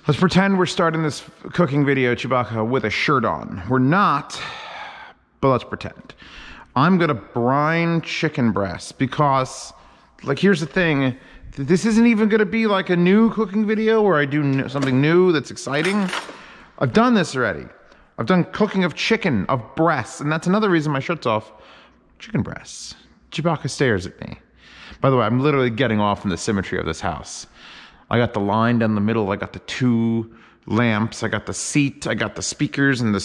Let's pretend we're starting this cooking video, Chewbacca, with a shirt on. We're not, but let's pretend. I'm gonna brine chicken breasts because, like, here's the thing. This isn't even gonna be like a new cooking video where I do something new that's exciting. I've done this already. I've done cooking of chicken, of breasts, and that's another reason my shirt's off. Chicken breasts. Chewbacca stares at me. By the way, I'm literally getting off in the symmetry of this house. I got the line down the middle, I got the 2 lamps, I got the seat, I got the speakers and the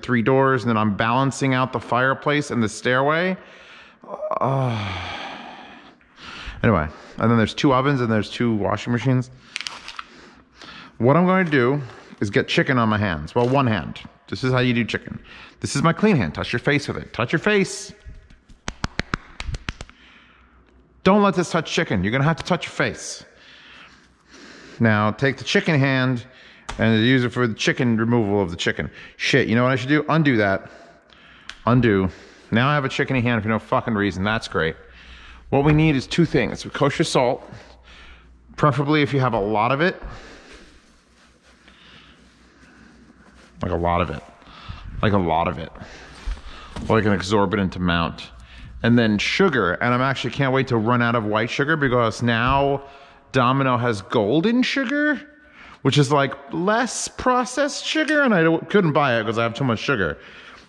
3 doors, and then I'm balancing out the fireplace and the stairway. Anyway, and then there's 2 ovens and there's 2 washing machines. What I'm going to do is get chicken on my hands. Well, one hand. This is how you do chicken. This is my clean hand. Touch your face with it. Touch your face. Don't let this touch chicken. You're gonna have to touch your face. Now, take the chicken hand and use it for the chicken removal of the chicken. Shit, you know what I should do? Undo that. Undo. Now I have a chickeny hand for no fucking reason. That's great. What we need is 2 things. Kosher salt, preferably if you have a lot of it. Like a lot of it. Like a lot of it. Like an exorbitant amount. And then sugar. And I'm actually can't wait to run out of white sugar because now Domino has golden sugar, which is like less processed sugar, and I couldn't buy it because I have too much sugar.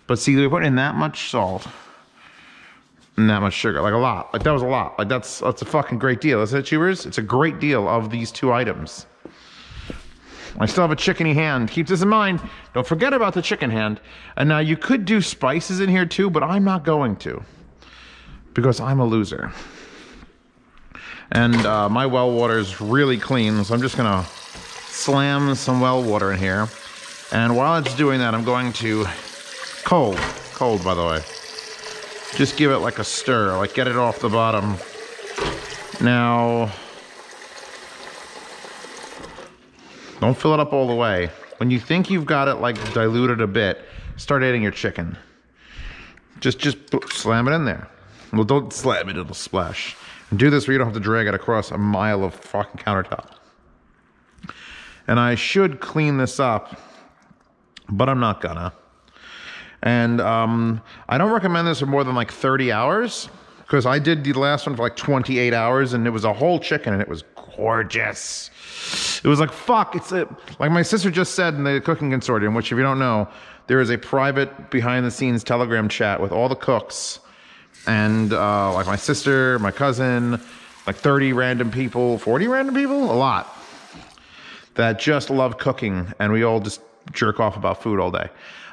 But see, they put in that much salt and that much sugar, like a lot. Like that was a lot. Like that's a fucking great deal, isn't it, Tubers? It's a great deal of these 2 items. I still have a chickeny hand. Keep this in mind. Don't forget about the chicken hand. And now you could do spices in here too, but I'm not going to because I'm a loser. And my well water is really clean, so I'm just gonna slam some well water in here. And while it's doing that, I'm going to, cold by the way, just give it like a stir, like get it off the bottom. Now, don't fill it up all the way. When you think you've got it like diluted a bit, start adding your chicken. Just slam it in there. Well, don't slam it, it'll splash. And do this where you don't have to drag it across a mile of fucking countertop. And I should clean this up, but I'm not gonna. And I don't recommend this for more than like 30 hours, because I did the last one for like 28 hours, and it was a whole chicken, and it was gorgeous. It was like, fuck, like my sister just said in the Cooking Consortium, which if you don't know, there is a private behind-the-scenes Telegram chat with all the cooks, and like my sister, my cousin, like 30 random people, 40 random people, a lot, that just love cooking, and we all just jerk off about food all day.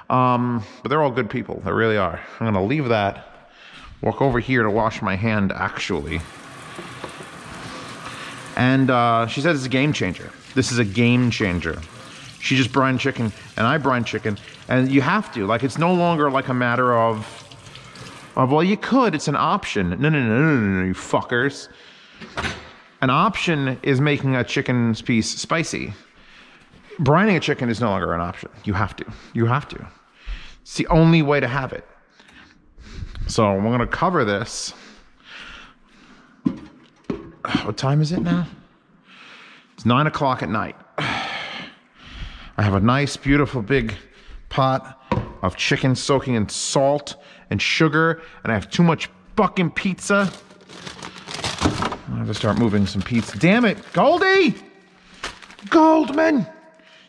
But they're all good people, they really are. I'm gonna leave that, walk over here to wash my hand, actually. And she said it's a game changer. This is a game changer. She just brined chicken, and I brined chicken, and you have to. Like, it's no longer like a matter of well, you could, it's an option. No, you fuckers. An option is making a chicken piece spicy. Brining a chicken is no longer an option. You have to. You have to. It's the only way to have it. So we're gonna cover this. What time is it now? It's 9 o'clock at night. I have a nice, beautiful, big pot of chicken soaking in salt and sugar, and I have too much fucking pizza. I have to start moving some pizza. Damn it, Goldie! Goldman!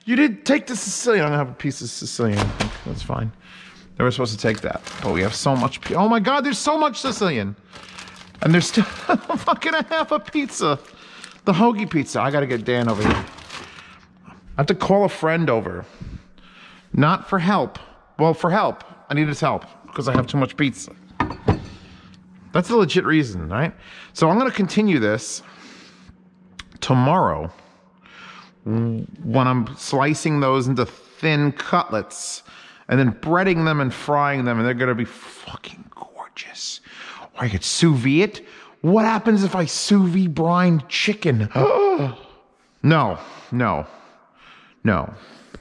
You did take the Sicilian. I'm gonna have a piece of Sicilian, I think. That's fine. They were supposed to take that, but we have so much oh my God, there's so much Sicilian! And there's still fucking a half a pizza. The hoagie pizza. I gotta get Dan over here. I have to call a friend over. Not for help. Well, for help. I need his help because I have too much pizza. That's a legit reason, right? So I'm gonna continue this tomorrow when I'm slicing those into thin cutlets and then breading them and frying them, and they're gonna be fucking gorgeous. Or I could sous vide it. What happens if I sous vide brined chicken? No.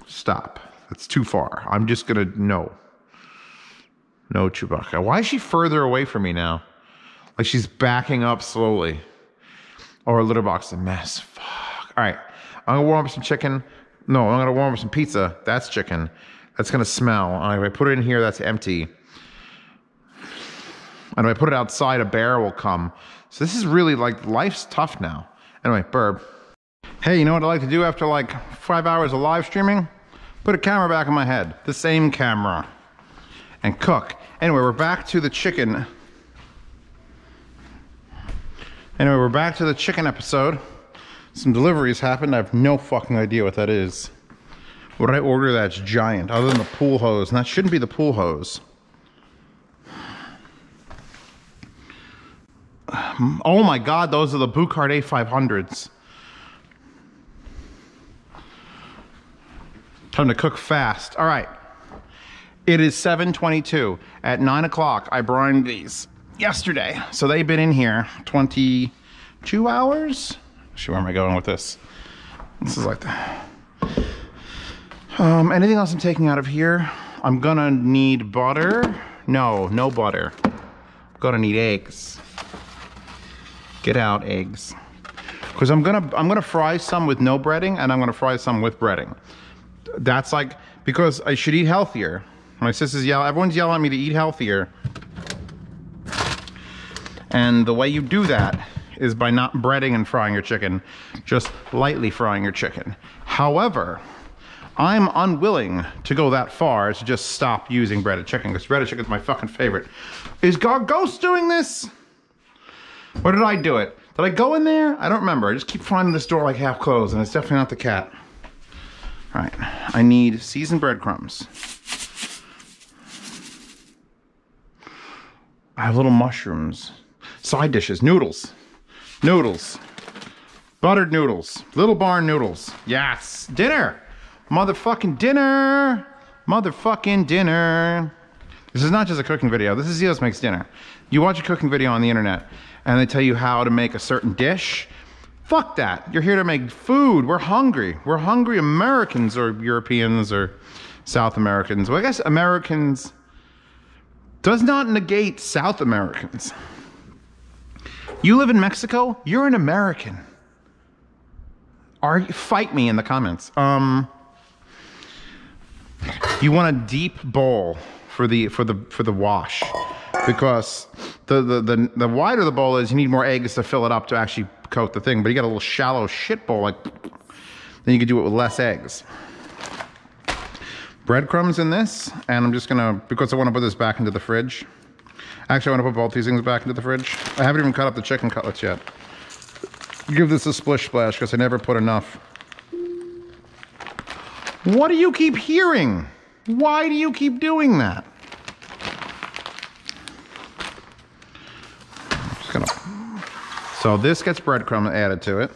Stop. That's too far. I'm just gonna, no. No, Chewbacca. Why is she further away from me now? Like she's backing up slowly. Or a litter box is a mess. Fuck. All right. I'm gonna warm up some chicken. No, I'm gonna warm up some pizza. That's chicken. That's gonna smell. And if I put it in here, that's empty. And if I put it outside, a bear will come. So this is really like, life's tough now. Anyway, burb. Hey, you know what I like to do after like 5 hours of live streaming? Put a camera back in my head. The same camera. And cook. Anyway, we're back to the chicken. Anyway, we're back to the chicken episode. Some deliveries happened. I have no fucking idea what that is. What did I order that's giant? Other than the pool hose. And that shouldn't be the pool hose. Oh my God, those are the Bucard A500s. Time to cook fast. All right. It is 7:22. At 9 o'clock, I brined these yesterday. So they've been in here 22 hours? Actually, where am I going with this? This is like anything else I'm taking out of here? I'm gonna need butter. No butter. I'm gonna need eggs. Get out eggs. Because I'm gonna fry some with no breading, and I'm gonna fry some with breading. That's like, because I should eat healthier. My sisters yell, everyone's yelling at me to eat healthier. And the way you do that is by not breading and frying your chicken, just lightly frying your chicken. However, I'm unwilling to go that far to just stop using breaded chicken, because breaded chicken is my fucking favorite. Is Ghost doing this? Or did I do it? Did I go in there? I don't remember. I just keep finding this door like half closed, and it's definitely not the cat. All right, I need seasoned breadcrumbs. I have little mushrooms. Side dishes, noodles. Noodles. Buttered noodles. Little Barn noodles. Yes. Dinner. Motherfucking dinner. Motherfucking dinner. This is not just a cooking video. This is Zeos Makes Dinner. You watch a cooking video on the internet and they tell you how to make a certain dish. Fuck that. You're here to make food. We're hungry. We're hungry Americans, or Europeans, or South Americans. Well, I guess Americans does not negate South Americans. You live in Mexico, you're an American. Fight me in the comments. You want a deep bowl for the wash, because the wider the bowl is, you need more eggs to fill it up to actually coat the thing. But you got a little shallow shit bowl, like, then you can do it with less eggs. Breadcrumbs in this, and I'm just gonna, because I want to put this back into the fridge. Actually, I want to put both these things back into the fridge. I haven't even cut up the chicken cutlets yet. Give this a splish splash, because I never put enough. What do you keep hearing? Why do you keep doing that? Just gonna... So this gets breadcrumb added to it.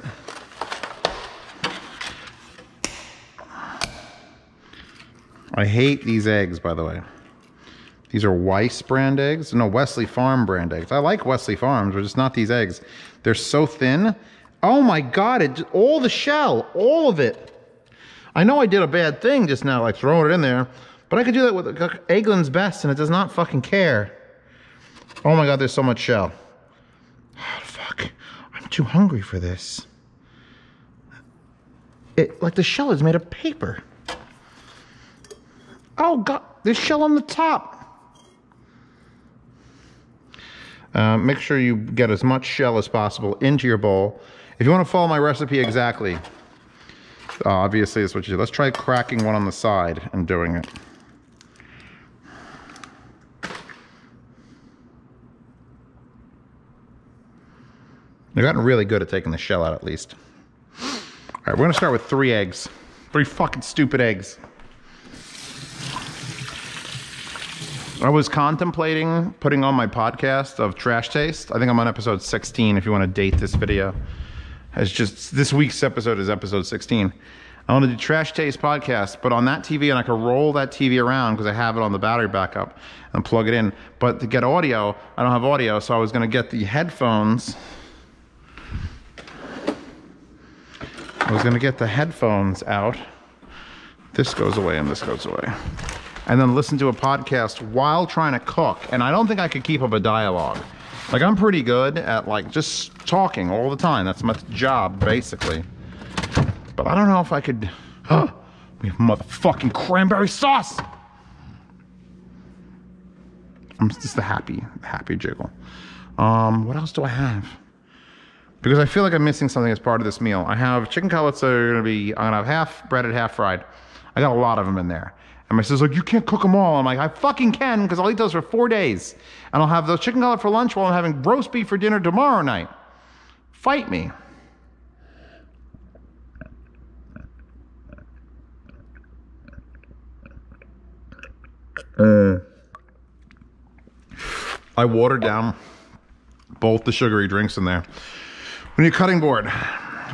I hate these eggs, by the way. These are Weiss brand eggs. No, Wesley Farm brand eggs. I like Wesley Farms, but it's not these eggs. They're so thin. Oh my God, all the shell, all of it. I know I did a bad thing just now, like throwing it in there, but I could do that with Eggland's Best, and it does not fucking care. Oh my God, there's so much shell. Oh, fuck. I'm too hungry for this. Like the shell is made of paper. Oh God, there's shell on the top. Make sure you get as much shell as possible into your bowl. If you want to follow my recipe exactly, obviously that's what you do. Let's try cracking one on the side and doing it. I've gotten really good at taking the shell out, at least. All right, we're gonna start with 3 eggs. 3 fucking stupid eggs. I was contemplating putting on my podcast of Trash Taste. I think I'm on episode 16 if you want to date this video. It's just, this week's episode is episode 16. I want to do Trash Taste podcast, but on that TV, and I can roll that TV around because I have it on the battery backup and plug it in. But to get audio, I don't have audio, so I was going to get the headphones. I was going to get the headphones out. This goes away and this goes away. And then listen to a podcast while trying to cook. And I don't think I could keep up a dialogue. Like, I'm pretty good at, like, just talking all the time. That's my job, basically. But I don't know if I could... We have motherfucking cranberry sauce. I'm just the happy jiggle. What else do I have? Because I feel like I'm missing something as part of this meal. I have chicken cutlets that are gonna be, I'm gonna have half breaded, half fried. I got a lot of them in there. And my sister's like, you can't cook them all. I'm like, I fucking can, because I'll eat those for 4 days. And I'll have those chicken cutlet for lunch while I'm having roast beef for dinner tomorrow night. Fight me. I watered down both the sugary drinks in there. We need a cutting board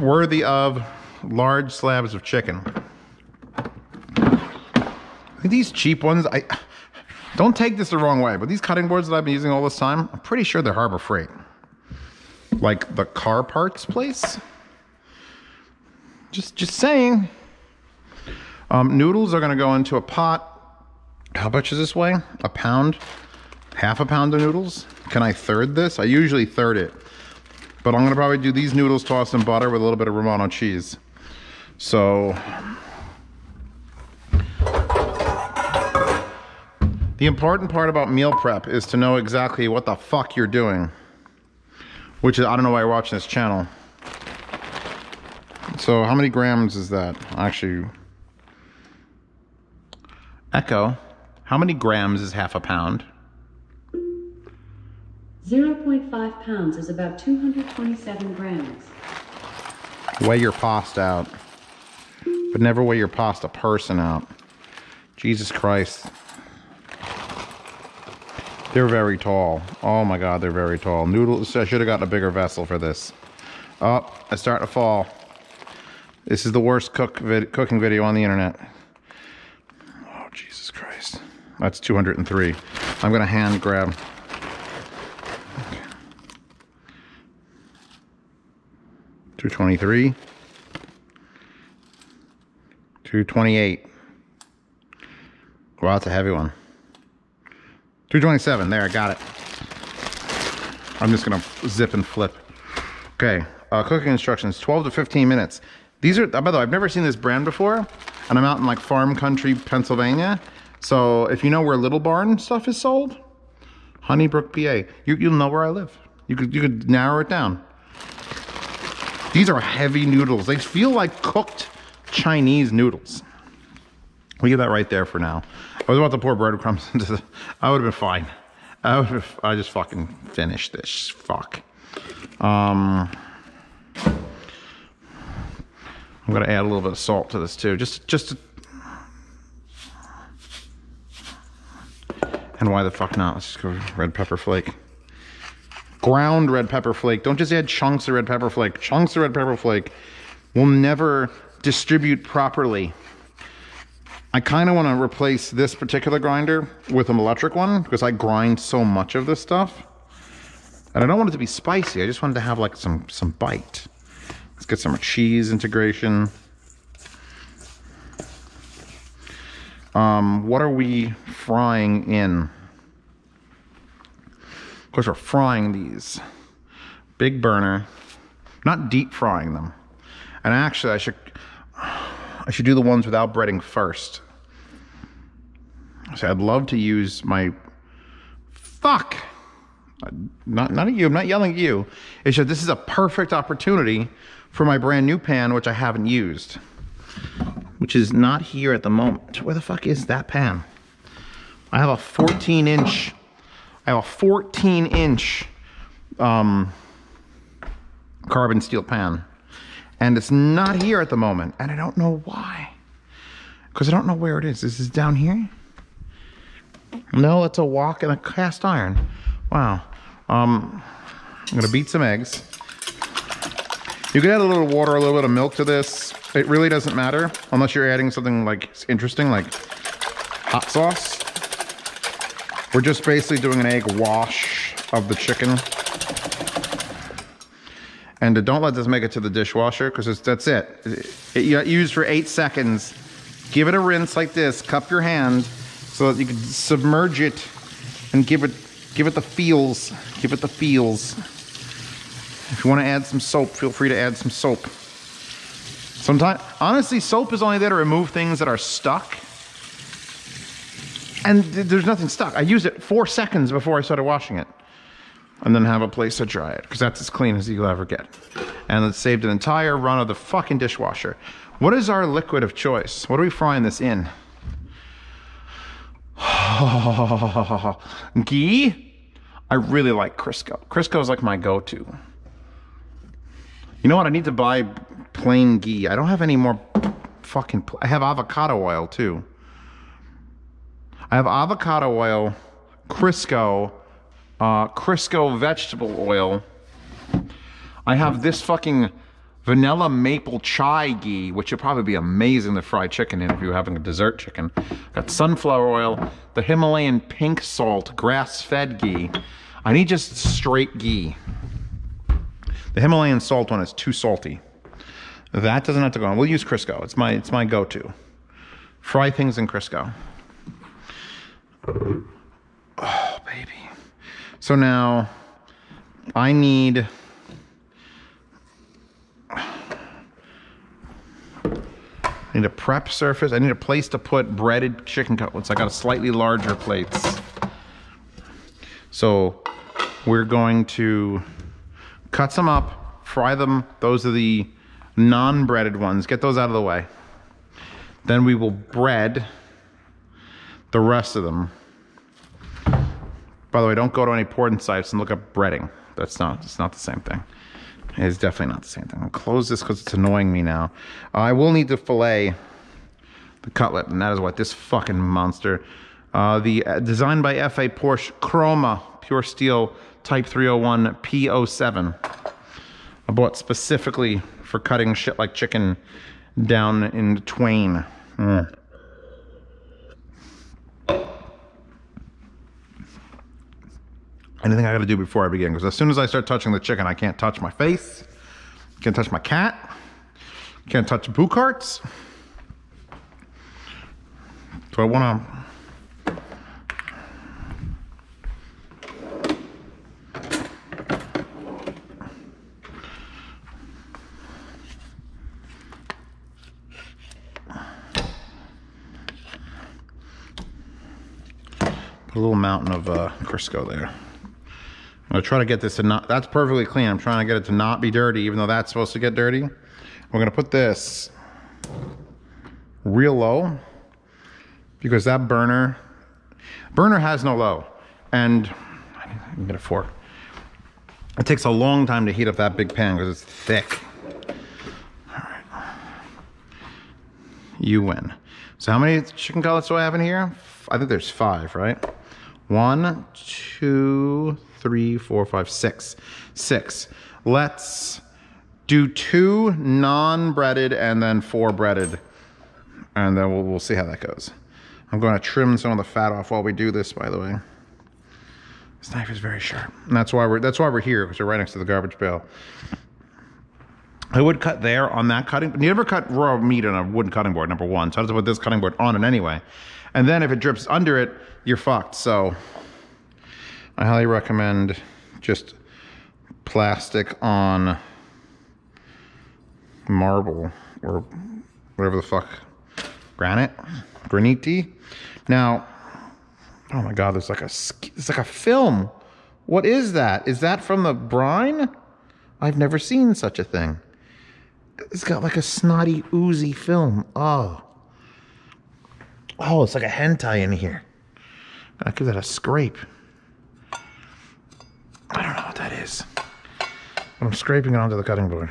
worthy of large slabs of chicken. These cheap ones, I don't take this the wrong way, but these cutting boards that I've been using all this time, I'm pretty sure they're Harbor Freight. Like the car parts place. Just saying. Noodles are gonna go into a pot. How much is this weigh? A pound? Half a pound of noodles? Can I third this? I usually third it. But I'm gonna probably do these noodles tossed in butter with a little bit of Romano cheese. So, the important part about meal prep is to know exactly what the fuck you're doing. Which is, I don't know why you're watching this channel. So how many grams is that? Actually, Echo, how many grams is half a pound? 0.5 pounds is about 227 grams. Weigh your pasta out. But never weigh your pasta person out. Jesus Christ. They're very tall. Oh my God, they're very tall. Noodles, I should have gotten a bigger vessel for this. Oh, it's starting to fall. This is the worst cooking video on the internet. Oh, Jesus Christ. That's 203. I'm gonna hand grab. Okay. 223. 228. Wow, that's a heavy one. 227, there, I got it. I'm just gonna zip and flip. Okay, cooking instructions, 12 to 15 minutes. These are, by the way, I've never seen this brand before, and I'm out in like farm country, Pennsylvania. So if you know where Little Barn stuff is sold, Honeybrook, PA, you'll know where I live. You could narrow it down. These are heavy noodles. They feel like cooked Chinese noodles. We'll leave that right there for now. I was about to pour breadcrumbs into the, I would have been fine. I just fucking finished this, fuck. I'm gonna add a little bit of salt to this too, just to, and why the fuck not? Let's just go red pepper flake. Ground red pepper flake. Don't just add chunks of red pepper flake. Chunks of red pepper flake will never distribute properly. I kind of want to replace this particular grinder with an electric one because I grind so much of this stuff. And I don't want it to be spicy. I just want it to have like some bite. Let's get some cheese integration. What are we frying in? Of course, we're frying these. Big burner. Not deep frying them. And actually, I should do the ones without breading first. So I'd love to use my... Fuck! Not at you, I'm not yelling at you. It's just this is a perfect opportunity for my brand new pan, which I haven't used. Which is not here at the moment. Where the fuck is that pan? I have a 14-inch... I have a 14-inch carbon steel pan. And it's not here at the moment. And I don't know why. Because I don't know where it is. Is this down here? No, it's a wok and a cast iron. Wow. I'm gonna beat some eggs. You can add a little water, a little bit of milk to this. It really doesn't matter unless you're adding something like interesting, like hot sauce. We're just basically doing an egg wash of the chicken. And don't let this make it to the dishwasher because that's it. You got used for 8 seconds. Give it a rinse like this. Cup your hand so that you can submerge it and give it the feels. Give it the feels. If you want to add some soap, feel free to add some soap. Sometimes, honestly, soap is only there to remove things that are stuck. And there's nothing stuck. I used it 4 seconds before I started washing it. And then have a place to dry it, because that's as clean as you'll ever get. And it saved an entire run of the fucking dishwasher. What is our liquid of choice? What are we frying this in? Ghee? I really like Crisco. Crisco is like my go-to. You know what? I need to buy plain ghee. I don't have any more fucking... I have avocado oil, too. I have avocado oil, Crisco... Crisco vegetable oil. I have this fucking vanilla maple chai ghee, which would probably be amazing to fry chicken in if you're having a dessert chicken. Got sunflower oil, the Himalayan pink salt grass-fed ghee. I need just straight ghee. The Himalayan salt one is too salty. That doesn't have to go on. We'll use Crisco. It's my go-to. Fry things in Crisco. Oh, baby. So now, I need a prep surface. I need a place to put breaded chicken cutlets. I got a slightly larger plates. So we're going to cut some up, fry them. Those are the non-breaded ones. Get those out of the way. Then we will bread the rest of them. By the way, don't go to any porn sites and look up breading. It's not the same thing. It's definitely not the same thing. I'll close this because it's annoying me now. I will need to fillet the cutlet, and that is what this fucking monster. Designed by F.A. Porsche Chroma Pure Steel Type 301 P07. I bought specifically for cutting shit like chicken down in twain. Anything I gotta do before I begin, because as soon as I start touching the chicken, I can't touch my face, can't touch my cat, can't touch boo carts. So I wanna... put a little mountain of Crisco there. I'm gonna try to get this to not, that's perfectly clean. I'm trying to get it to not be dirty, even though that's supposed to get dirty. We're gonna put this real low, because that burner has no low. And I need to get a fork. It takes a long time to heat up that big pan because it's thick. All right. You win. So how many chicken cutlets do I have in here? I think there's 5, right? 1, 2, 3, 4, 5, 6. 6. Let's do 2 non-breaded and then 4 breaded. And then we'll see how that goes. I'm going to trim some of the fat off while we do this, by the way. This knife is very sharp. And that's why we're here, because we're right next to the garbage pail. I would cut there on that cutting. You never cut raw meat on a wooden cutting board, number 1. So I have to put this cutting board on it anyway. And then if it drips under it, you're fucked. So I highly recommend just plastic on marble or whatever the fuck. Granite. Now, oh my God, there's like a film. What is that? Is that from the brine? I've never seen such a thing. It's got like a snotty, oozy film. Oh, it's like a hentai in here. I'll give that a scrape. I don't know what that is. But I'm scraping it onto the cutting board.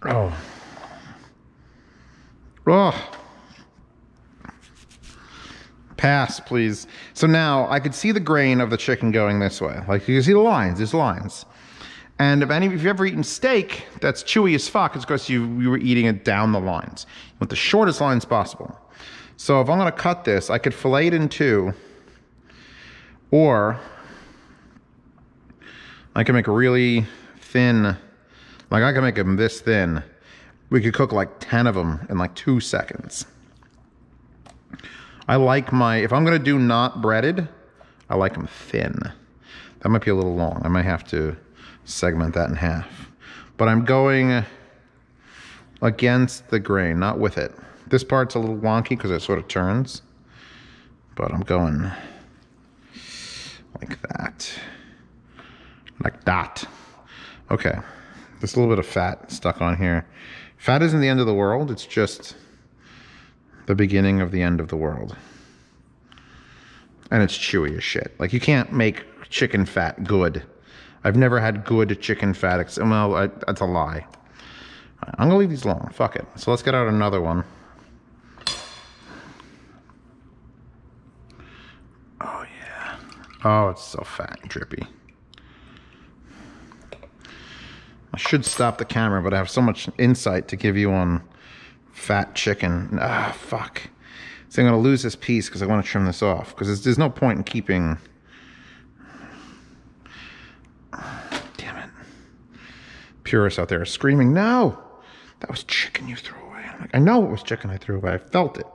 Oh. Pass, please. So now I could see the grain of the chicken going this way. Like you can see the lines, there's lines. And if you've ever eaten steak that's chewy as fuck, it's because you were eating it down the lines. You want the shortest lines possible. So if I'm gonna cut this, I could fillet it in 2, or I can make a really thin, like I can make them this thin. We could cook like 10 of them in like 2 seconds. I like if I'm gonna do not breaded, I like them thin. That might be a little long. I might have to segment that in half. But I'm going against the grain, not with it. This part's a little wonky because it sort of turns, but I'm going like that. Like that. Okay. There's a little bit of fat stuck on here. Fat isn't the end of the world. It's just the beginning of the end of the world. And it's chewy as shit. Like, you can't make chicken fat good. I've never had good chicken fat. Well, that's a lie. I'm going to leave these alone. Fuck it. So let's get out another one. Oh, yeah. Oh, it's so fat and drippy. I should stop the camera, but I have so much insight to give you on fat chicken. Ah, fuck. So I'm going to lose this piece because I want to trim this off. Because there's no point in keeping... Damn it. Purists out there are screaming, no! That was chicken you threw away. I'm like, I know it was chicken I threw away. I felt it.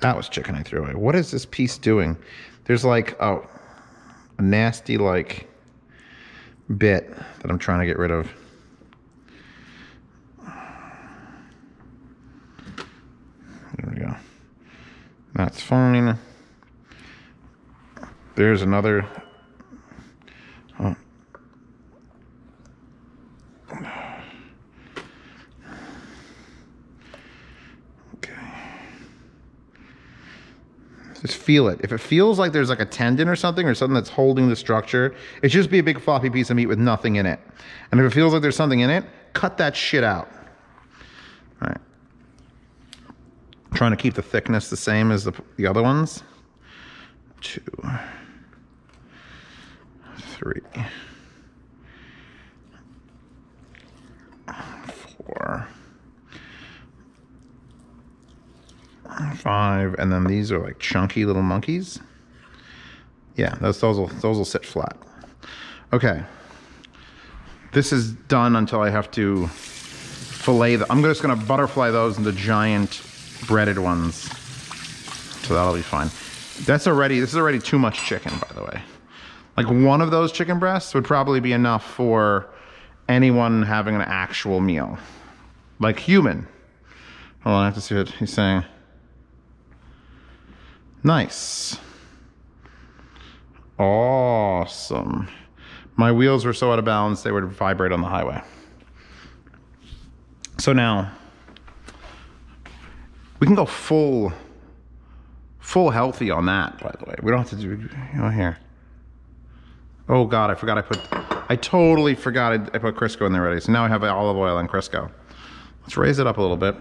That was chicken I threw away. What is this piece doing? There's like... a nasty like bit that I'm trying to get rid of. There we go. That's fine. There's another. Oh. Okay. Just feel it. If it feels like there's like a tendon or something that's holding the structure, it should just be a big floppy piece of meat with nothing in it. And if it feels like there's something in it, cut that shit out. All right. Trying to keep the thickness the same as the other ones. 2, 3, 4, 5, and then these are like chunky little monkeys. Yeah, those will sit flat. Okay, this is done until I have to fillet them. I'm just gonna butterfly those into giant breaded ones, so that'll be fine. This is already too much chicken, by the way. Like, one of those chicken breasts would probably be enough for anyone having an actual meal, like human. Hold on, I have to see what he's saying. Nice. Awesome. My wheels were so out of balance they would vibrate on the highway. So now we can go full healthy on that, by the way. We don't have to do, here. Oh God, I totally forgot I put Crisco in there already. So now I have olive oil and Crisco. Let's raise it up a little bit.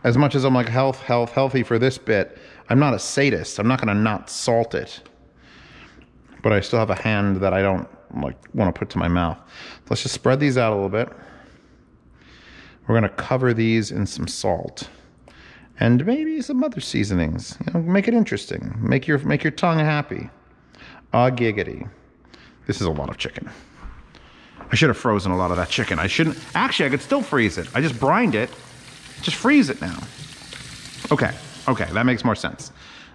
As much as I'm like healthy for this bit, I'm not a sadist. I'm not gonna not salt it. But I still have a hand that I don't like want to put to my mouth. Let's just spread these out a little bit. We're gonna cover these in some salt. And maybe some other seasonings. You know, make it interesting. Make your tongue happy. Giggity. This is a lot of chicken. I should have frozen a lot of that chicken. I shouldn't. Actually, I could still freeze it. I just brined it. Just freeze it now. Okay, that makes more sense.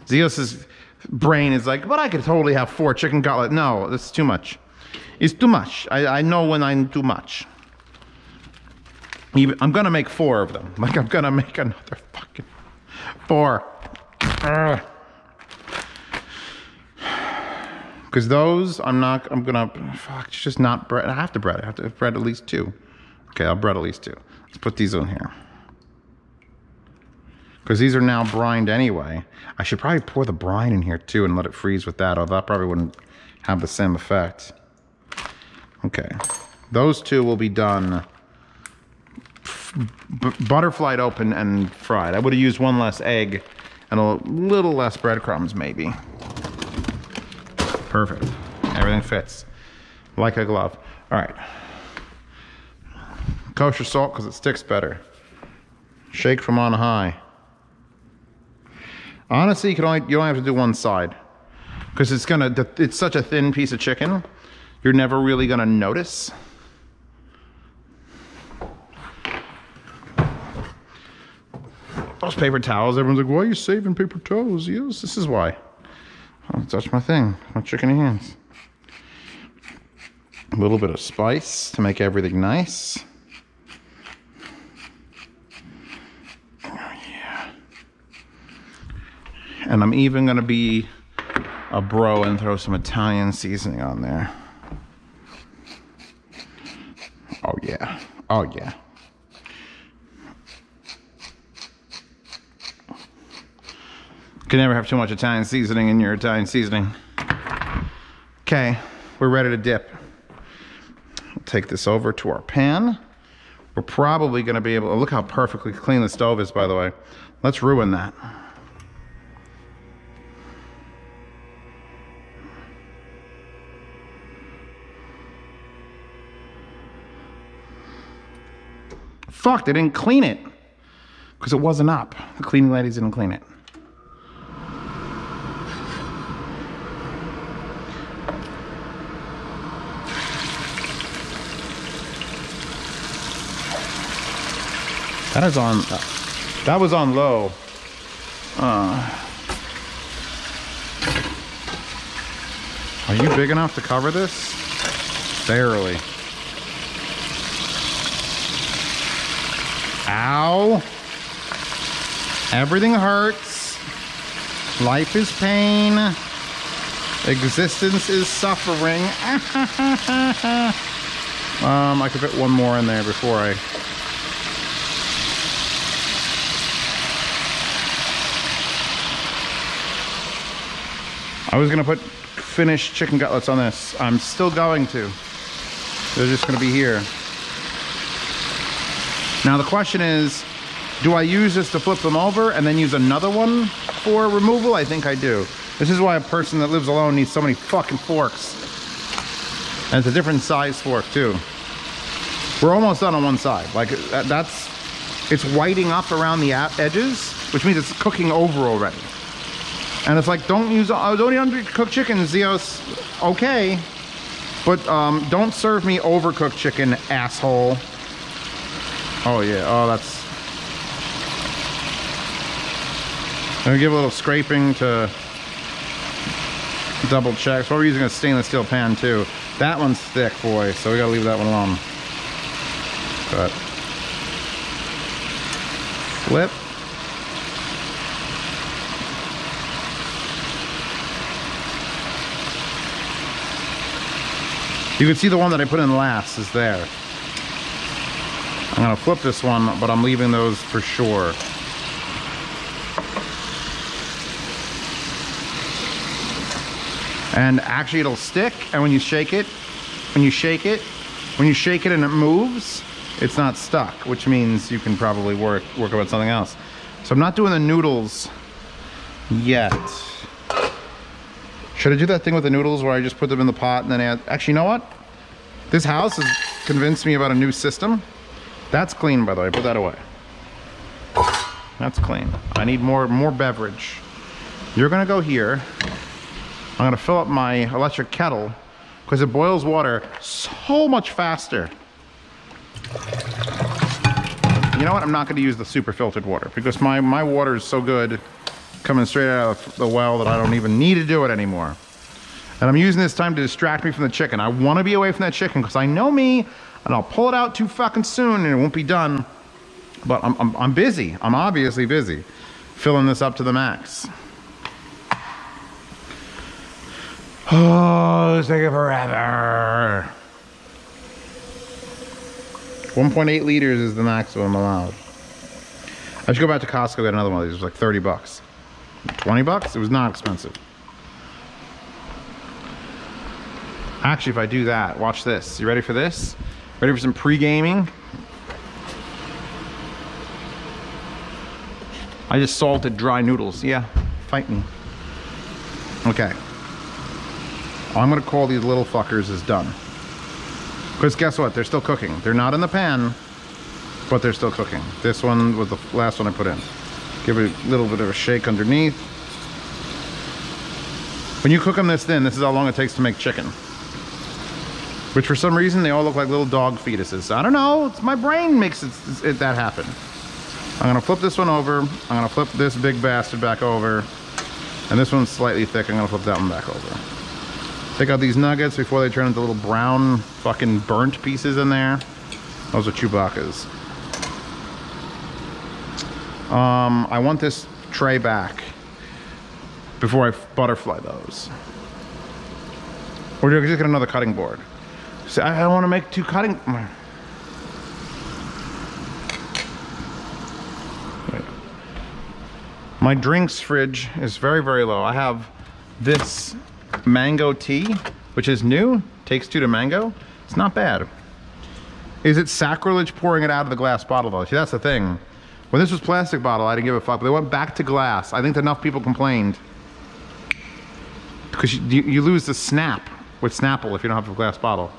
Zeos's brain is like, but I could totally have 4 chicken cutlets. No, this is too much. It's too much. I know when I'm too much. I'm gonna make 4 of them. Like, I'm gonna make another fucking 4. Because those, I'm gonna, fuck, it's just not bread. I have to bread. I have to bread at least 2. Okay, I'll bread at least 2. Let's put these on here. Because these are now brined anyway. I should probably pour the brine in here too and let it freeze with that, although that probably wouldn't have the same effect. Okay, those 2 will be done butterflied open and fried. I would have used 1 less egg and a little less breadcrumbs maybe. Perfect. Everything fits like a glove. All right. Kosher salt because it sticks better. Shake from on high. Honestly, you only have to do one side because it's such a thin piece of chicken. You're never really gonna notice. Those paper towels, everyone's like, why are you saving paper towels? Yes, this is why. I'll touch my thing, my chicken hands. A little bit of spice to make everything nice. Oh yeah. And I'm even gonna be a bro and throw some Italian seasoning on there. Oh yeah, oh yeah. You can never have too much Italian seasoning in your Italian seasoning. Okay, we're ready to dip. Take this over to our pan. We're probably gonna be able to, look how perfectly clean the stove is, by the way. Let's ruin that. Fuck, they didn't clean it. Because it wasn't up. The cleaning ladies didn't clean it. That is on, that was on low. Are you big enough to cover this? Barely. Ow. Everything hurts. Life is pain. Existence is suffering. I could fit one more in there before I... I was gonna put finished chicken cutlets on this. I'm still going to. They're just gonna be here. Now the question is, do I use this to flip them over and then use another one for removal? I think I do. This is why a person that lives alone needs so many fucking forks. And it's a different size fork too. We're almost done on one side. Like it's whiting up around the edges, which means it's cooking over already. And it's like, don't eat undercooked chicken, Zeos. Okay, but don't serve me overcooked chicken, asshole. Oh yeah, oh that's... I'm gonna give a little scraping to double check. So we're using a stainless steel pan too. That one's thick, boy, so we gotta leave that one alone. But flip. You can see the one that I put in last is there. I'm gonna flip this one, but I'm leaving those for sure. And actually it'll stick, and when you shake it and it moves, it's not stuck, which means you can probably work about something else. So I'm not doing the noodles yet. Should I do that thing with the noodles where I just put them in the pot and then add... Actually, you know what? This house has convinced me about a new system. That's clean, by the way. Put that away. That's clean. I need more beverage. You're gonna go here. I'm gonna fill up my electric kettle because it boils water so much faster. You know what? I'm not gonna use the super filtered water because my water is so good coming straight out of the well that I don't even need to do it anymore. And I'm using this time to distract me from the chicken. I want to be away from that chicken because I know me, and I'll pull it out too fucking soon and it won't be done. But I'm busy. I'm obviously busy filling this up to the max. Oh, it's taking forever. 1.8 liters is the maximum allowed. I should go back to Costco and get another one of these. It was like 30 bucks. 20 bucks? It was not expensive. Actually, if I do that, watch this. You ready for this? Ready for some pre-gaming? I just salted dry noodles. Yeah, fight me. Okay. I'm gonna call these little fuckers as done. Because guess what? They're still cooking. They're not in the pan, but they're still cooking. This one was the last one I put in. Give it a little bit of a shake underneath. When you cook them this thin, this is how long it takes to make chicken. Which for some reason, they all look like little dog fetuses. I don't know, it's my brain makes that happen. I'm gonna flip this one over. I'm gonna flip this big bastard back over. And this one's slightly thick, I'm gonna flip that one back over. Take out these nuggets before they turn into little brown fucking burnt pieces in there. Those are Chewbacca's. I want this tray back before I butterfly those. Or do I just get another cutting board? See, I don't want to make two cutting. Wait. My drinks fridge is very, very low. I have this mango tea, which is new. Takes two to mango. It's not bad. Is it sacrilege pouring it out of the glass bottle though? See, that's the thing. When this was plastic bottle, I didn't give a fuck, but they went back to glass. I think enough people complained. Because you lose the snap with Snapple if you don't have a glass bottle.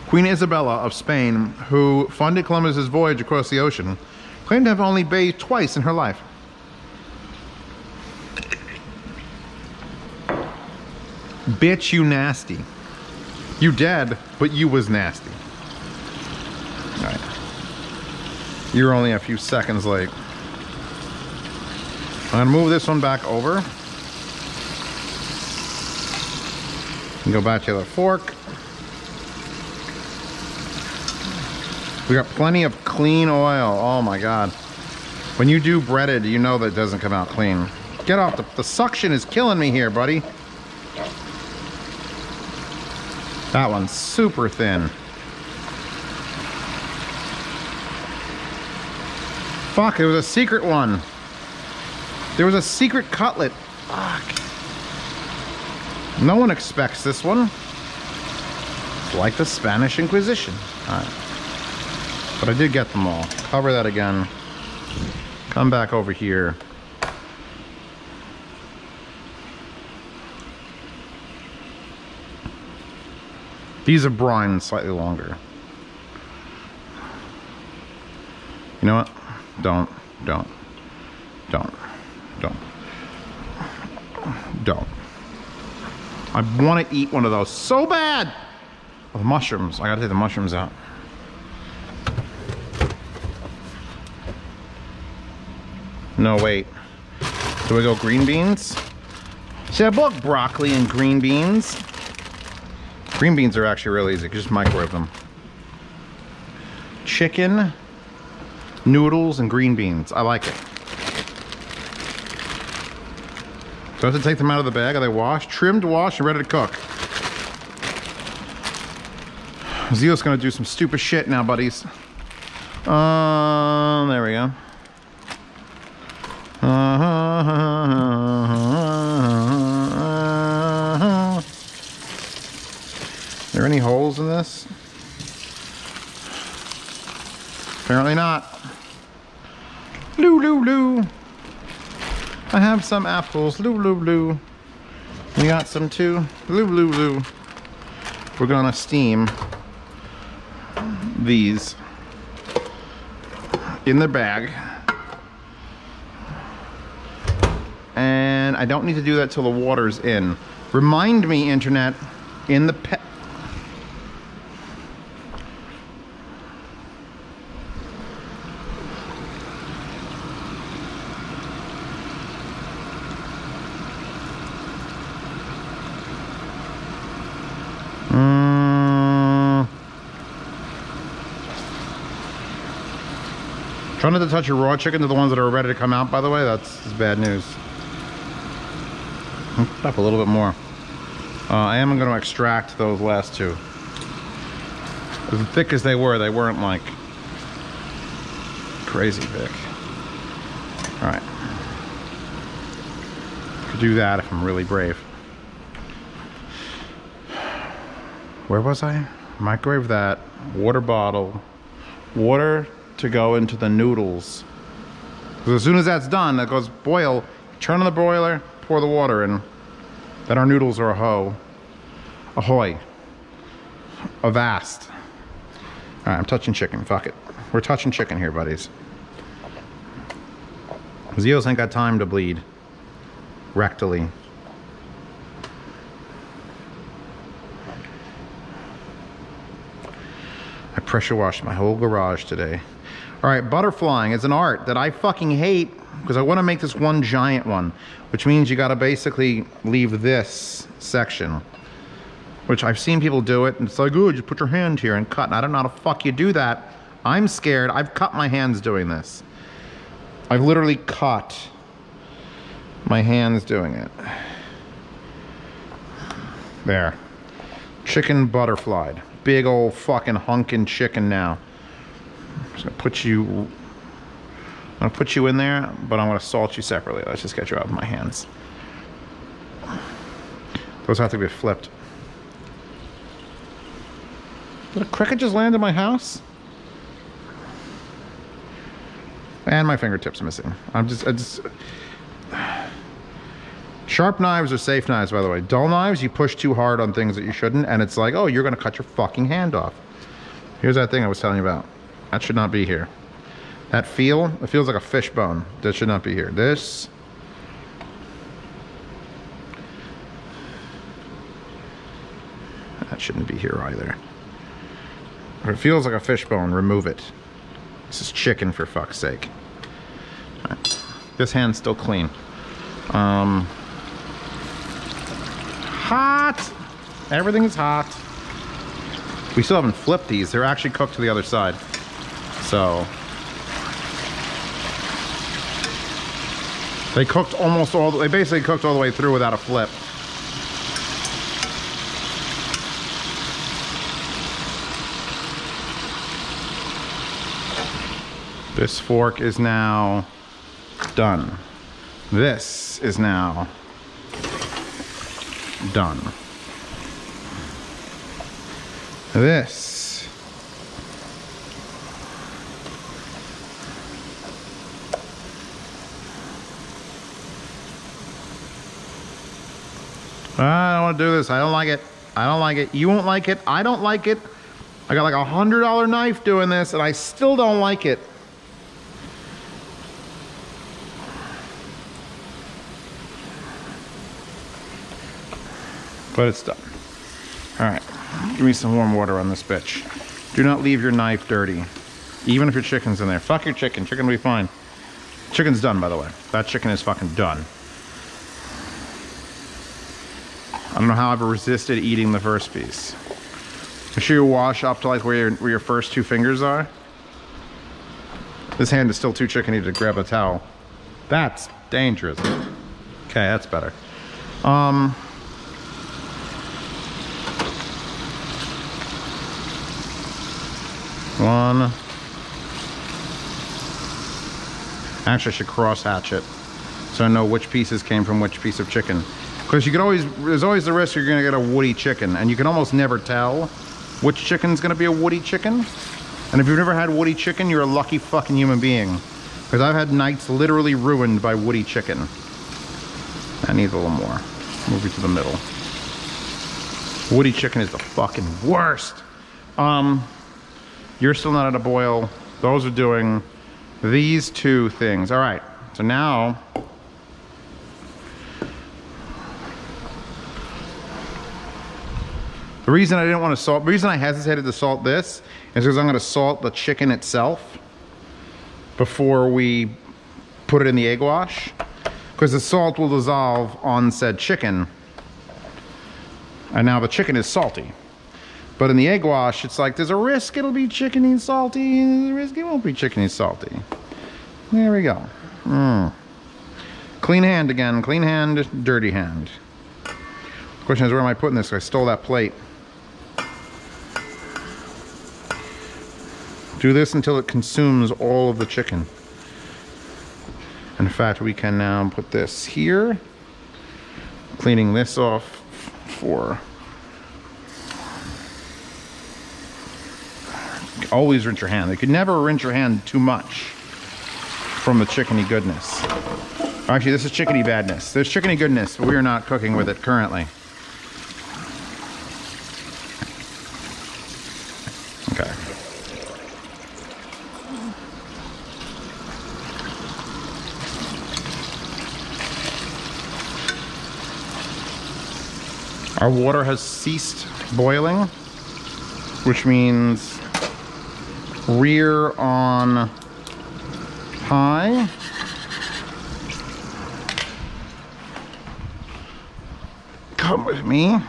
Queen Isabella of Spain, who funded Columbus's voyage across the ocean, claimed to have only bathed twice in her life. Bitch, you nasty. You dead, but you was nasty. All right. You're only a few seconds late. I'm gonna move this one back over. And go back to the fork. We got plenty of clean oil. Oh my God. When you do breaded, you know that it doesn't come out clean. Get off, the suction is killing me here, buddy. That one's super thin. Fuck, it was a secret one. There was a secret cutlet. Fuck. No one expects this one. It's like the Spanish Inquisition. Alright. But I did get them all. Cover that again. Come back over here. These are brined slightly longer. You know what? Don't. I want to eat one of those so bad. Oh, the mushrooms. I gotta take the mushrooms out. No, wait. Do we go green beans? See, I bought broccoli and green beans. Green beans are actually really easy. You can just microwave them. Chicken, noodles, and green beans. I like it. Do I have to take them out of the bag? Are they washed? Trimmed, washed, and ready to cook. Zio's gonna do some stupid shit now, buddies. There we go. Are there any holes in this? Apparently not. Loo. I have some apples. Loo. We got some too. Loo. We're gonna steam these in the bag. And I don't need to do that till the water's in. Remind me, internet, in the Try not to touch your raw chicken to the ones that are ready to come out, by the way. That's bad news. Put up a little bit more. I am going to extract those last two. As thick as they weren't like crazy thick. Alright. Could do that if I'm really brave. Where was I? Microwave that. Water bottle. Water to go into the noodles. Because as soon as that's done, that goes boil, turn on the boiler, pour the water in. Then our noodles are ahoy. Avast. Alright, I'm touching chicken, fuck it. We're touching chicken here, buddies. Zio's ain't got time to bleed rectally. I pressure washed my whole garage today. All right, butterflying is an art that I fucking hate because I want to make this one giant one, which means you got to basically leave this section, which I've seen people do it, and it's like, oh, just put your hand here and cut. And I don't know how the fuck you do that. I'm scared. I've cut my hands doing this. I've literally cut my hands doing it. There. Chicken butterflied. Big old fucking hunkin' chicken now. I'm just gonna put you in there, but I'm gonna salt you separately. Let's just get you out of my hands. Those have to be flipped. Did a cricket just land in my house? And my fingertips missing. I just... Sharp knives are safe knives, by the way. Dull knives, you push too hard on things that you shouldn't, and it's like, oh, you're gonna cut your fucking hand off. Here's that thing I was telling you about. That should not be here. That feel, it feels like a fish bone. That should not be here. This. That shouldn't be here either. If it feels like a fish bone, remove it. This is chicken, for fuck's sake. Right. This hand's still clean. Hot! Everything is hot. We still haven't flipped these. They're actually cooked to the other side. So... they cooked almost all... they basically cooked all the way through without a flip. This fork is now done. This is now done. This I don't want to do this. I don't like it. I don't like it. You won't like it. I don't like it. I got like $100 knife doing this and I still don't like it. But it's done. Alright, give me some warm water on this bitch. Do not leave your knife dirty. Even if your chicken's in there. Fuck your chicken. Chicken will be fine. Chicken's done, by the way. That chicken is fucking done. I don't know how I've resisted eating the first piece. Make sure you wash up to like where your first two fingers are. This hand is still too chickeny to grab a towel. That's dangerous. Okay, that's better. One. Actually, I should cross hatch it so I know which pieces came from which piece of chicken. Because you could always, there's always the risk you're gonna get a woody chicken, and you can almost never tell which chicken's gonna be a woody chicken. And if you've never had woody chicken, you're a lucky fucking human being. Because I've had nights literally ruined by woody chicken. That needs a little more. Move it to the middle. Woody chicken is the fucking worst. You're still not at a boil. Those are doing these two things. All right, so now, the reason I didn't want to salt, the reason I hesitated to salt this is because I'm going to salt the chicken itself before we put it in the egg wash, because the salt will dissolve on said chicken, and now the chicken is salty. But in the egg wash, it's like, there's a risk it'll be chickeny and salty, and there's a risk it won't be chickeny and salty. There we go. Clean hand again. Clean hand, dirty hand. The question is, where am I putting this? I stole that plate. Do this until it consumes all of the chicken. In fact, we can now put this here. Cleaning this off for... always rinse your hand. You could never rinse your hand too much from the chickeny goodness. Actually, this is chickeny badness. There's chickeny goodness, but we are not cooking with it currently. Okay. Our water has ceased boiling, which means rear on high. Come with me.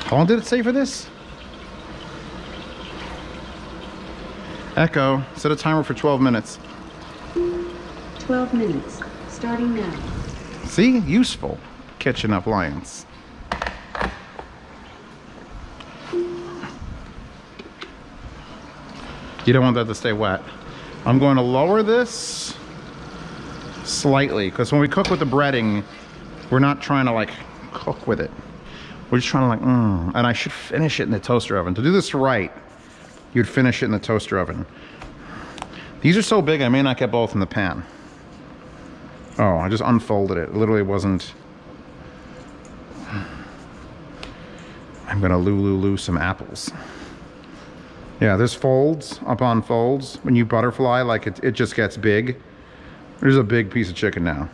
How long did it say for this? Echo, set a timer for 12 minutes. 12 minutes, starting now. See? Useful. Kitchen appliance. You don't want that to stay wet. I'm going to lower this slightly, because when we cook with the breading, we're not trying to like cook with it. We're just trying to like, and I should finish it in the toaster oven. To do this right, you'd finish it in the toaster oven. These are so big, I may not get both in the pan. Oh, I just unfolded it. It literally wasn't. I'm gonna loo some apples. Yeah, there's folds upon folds. When you butterfly, like it just gets big. There's a big piece of chicken now.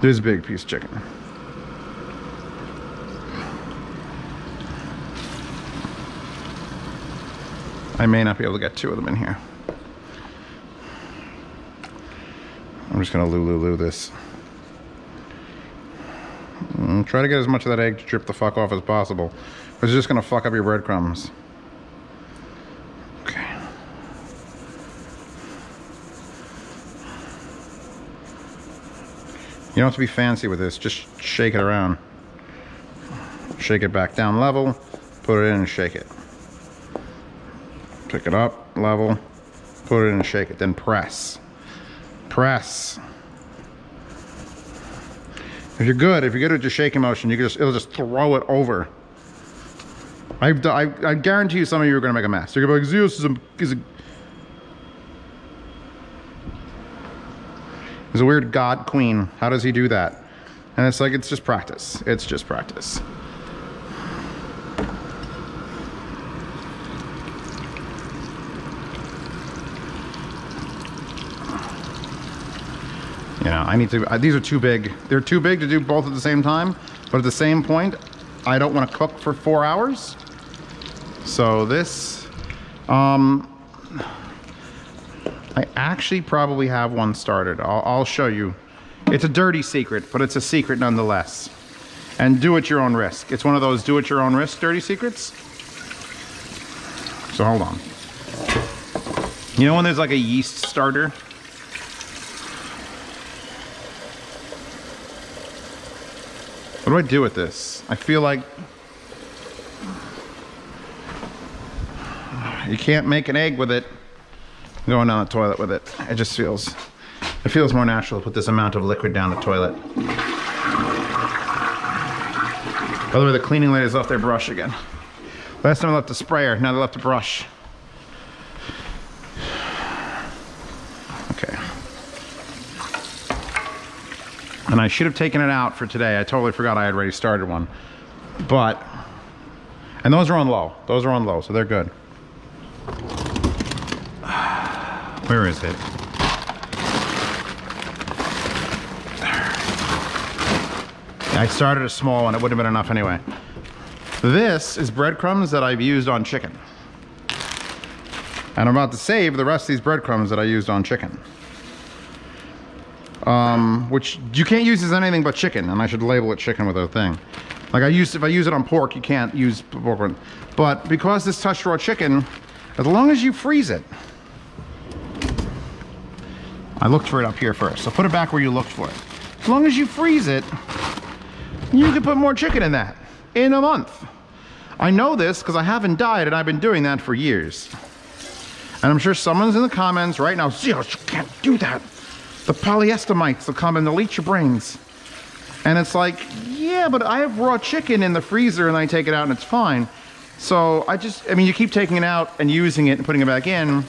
There's a big piece of chicken. I may not be able to get 2 of them in here. I'm just gonna loo this. Try to get as much of that egg to drip the fuck off as possible. But it's just gonna fuck up your breadcrumbs. Okay. You don't have to be fancy with this, just shake it around. Shake it back down level, put it in and shake it. Pick it up, level, put it in and shake it, then press. Press. If you're good at your shaking motion, it'll just throw it over. I guarantee you some of you are going to make a mess. You're going to be like, Zeus is a weird god queen. How does he do that? And it's like, it's just practice. It's just practice. Yeah, I need to, these are too big. They're too big to do both at the same time, but at the same point, I don't want to cook for 4 hours. So this, I actually probably have one started. I'll show you. It's a dirty secret, but it's a secret nonetheless. And do at your own risk. It's one of those do at your own risk dirty secrets. So hold on. You know when there's like a yeast starter? What do I do with this? I feel like you can't make an egg with it going down the toilet with it. It just feels, it feels more natural to put this amount of liquid down the toilet. By the way, the cleaning ladies left their brush again. Last time I left the sprayer, now they left the brush. Okay. And I should have taken it out for today. I totally forgot I had already started one. But, and those are on low. Those are on low, so they're good. Where is it? I started a small one. It wouldn't have been enough anyway. This is breadcrumbs that I've used on chicken. And I'm about to save the rest of these breadcrumbs that I used on chicken. Which you can't use as anything but chicken, and I should label it chicken with a thing. Like if I use it on pork, you can't use pork. But because this touched raw chicken, as long as you freeze it. I looked for it up here first, so put it back where you looked for it. As long as you freeze it, you can put more chicken in that in a month. I know this because I haven't died and I've been doing that for years. And I'm sure someone's in the comments right now, Zeus, you can't do that. The polyester mites will come and they'll eat your brains. And it's like, yeah, but I have raw chicken in the freezer and I take it out and it's fine. So I mean, you keep taking it out and using it and putting it back in.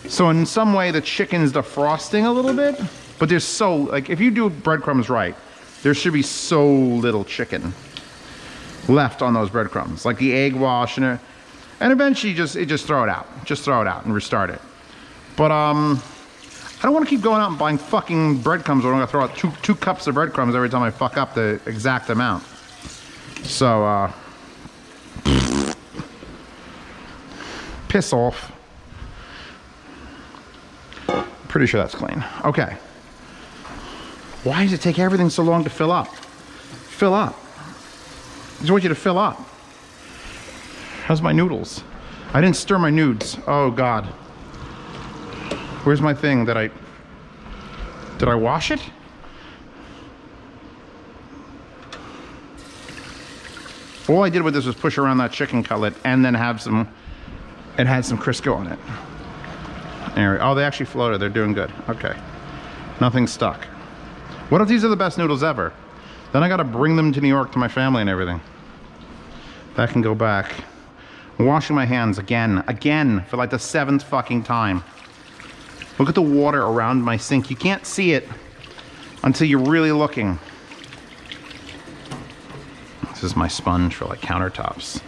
So in some way the chicken's defrosting a little bit, but there's so, like if you do breadcrumbs right, there should be so little chicken left on those breadcrumbs. Like the egg wash and eventually just throw it out. Just throw it out and restart it. But I don't want to keep going out and buying fucking breadcrumbs where I'm gonna throw out two cups of breadcrumbs every time I fuck up the exact amount. So Piss off. Pretty sure that's clean. Okay. Why does it take everything so long to fill up? Fill up. I just want you to fill up. How's my noodles? I didn't stir my nudes. Oh God. Where's my thing that did I wash it? All I did with this was push around that chicken cutlet and then have some, it had some Crisco on it. Anyway, oh, they actually floated. They're doing good. Okay. Nothing stuck. What if these are the best noodles ever? Then I gotta bring them to New York to my family and everything. That can go back. I'm washing my hands again, for like the 7th fucking time. Look at the water around my sink. You can't see it until you're really looking. This is my sponge for like countertops.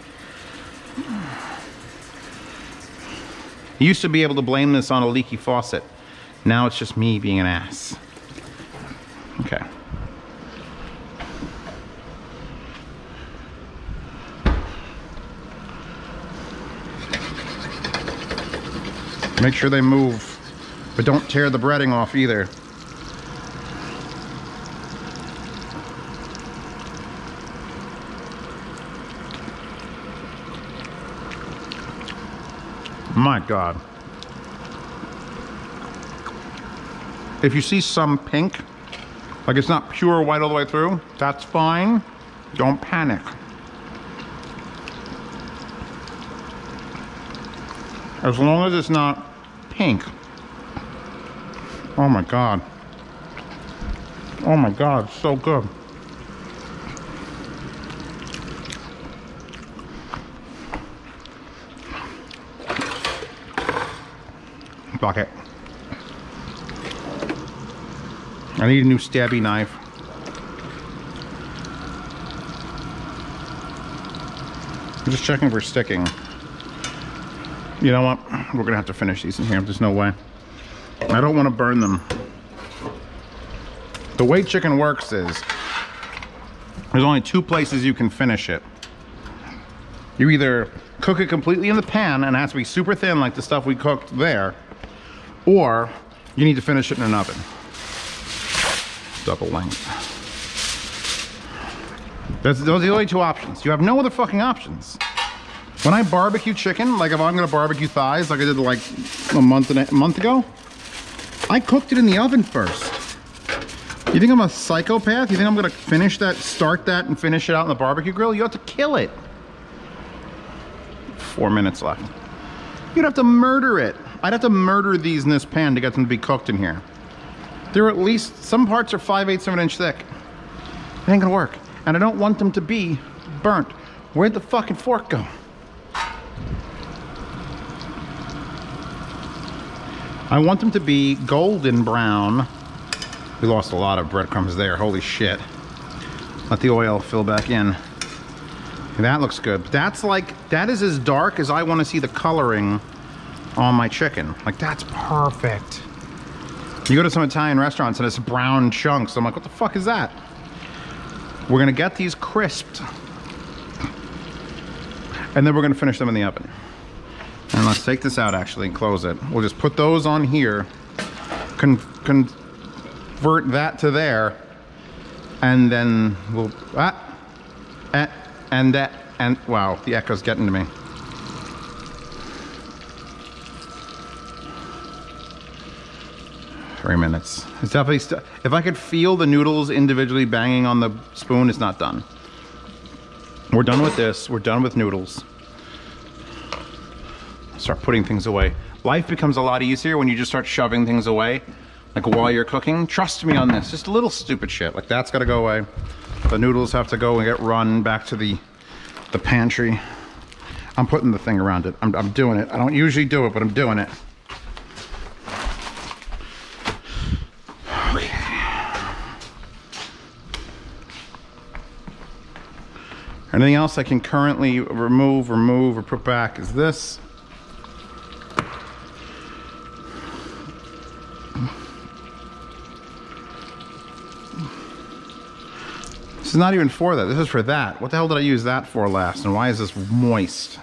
You used to be able to blame this on a leaky faucet. Now it's just me being an ass. Okay. Make sure they move, but don't tear the breading off either. My God. If you see some pink, like it's not pure white all the way through, that's fine. Don't panic. As long as it's not pink. Oh my God. Oh my God, so good. Bucket. I need a new stabby knife. I'm just checking for sticking. You know what? We're gonna have to finish these in here. There's no way. I don't want to burn them. The way chicken works is there's only 2 places you can finish it. You either cook it completely in the pan and it has to be super thin like the stuff we cooked there, or you need to finish it in an oven. Double length. Those are the only 2 options. You have no other fucking options. When I barbecue chicken, like if I'm gonna barbecue thighs like I did like a month ago, I cooked it in the oven first. You think I'm a psychopath? You think I'm gonna start that and finish it out in the barbecue grill? You have to kill it. 4 minutes left. You'd have to murder it. I'd have to murder these in this pan to get them to be cooked in here. They're at least, some parts are 5/8 of an inch thick. It ain't gonna work. And I don't want them to be burnt. Where'd the fucking fork go? I want them to be golden brown. We lost a lot of breadcrumbs there, holy shit. Let the oil fill back in. That looks good. That is as dark as I want to see the coloring on my chicken. Like, that's perfect. You go to some Italian restaurants and it's brown chunks. I'm like, what the fuck is that? We're gonna get these crisped. And then we're gonna finish them in the oven. And let's take this out actually and close it. We'll just put those on here, convert that to there, and then we'll, and wow, the echo's getting to me. Three minutes. It's definitely, if I could feel the noodles individually banging on the spoon, it's not done. We're done with this, we're done with noodles. Start putting things away. Life becomes a lot easier when you just start shoving things away, like while you're cooking. Trust me on this, just a little stupid shit. Like that's gotta go away. The noodles have to go and get run back to the pantry. I'm putting the thing around it. I'm doing it. I don't usually do it, but I'm doing it. Okay. Anything else I can currently remove or put back is this. This is not even for that. This is for that. What the hell did I use that for last? And why is this moist?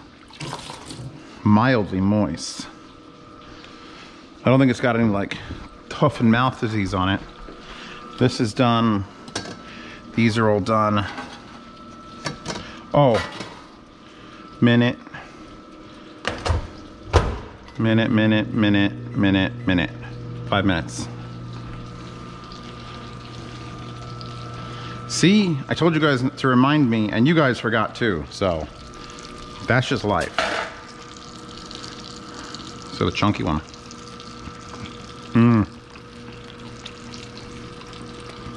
mildly moist. I don't think it's got any like hoof and mouth disease on it. This is done. These are all done. Oh, minute. 5 minutes. See, I told you guys to remind me, and you guys forgot too, so that's just life. So the chunky one.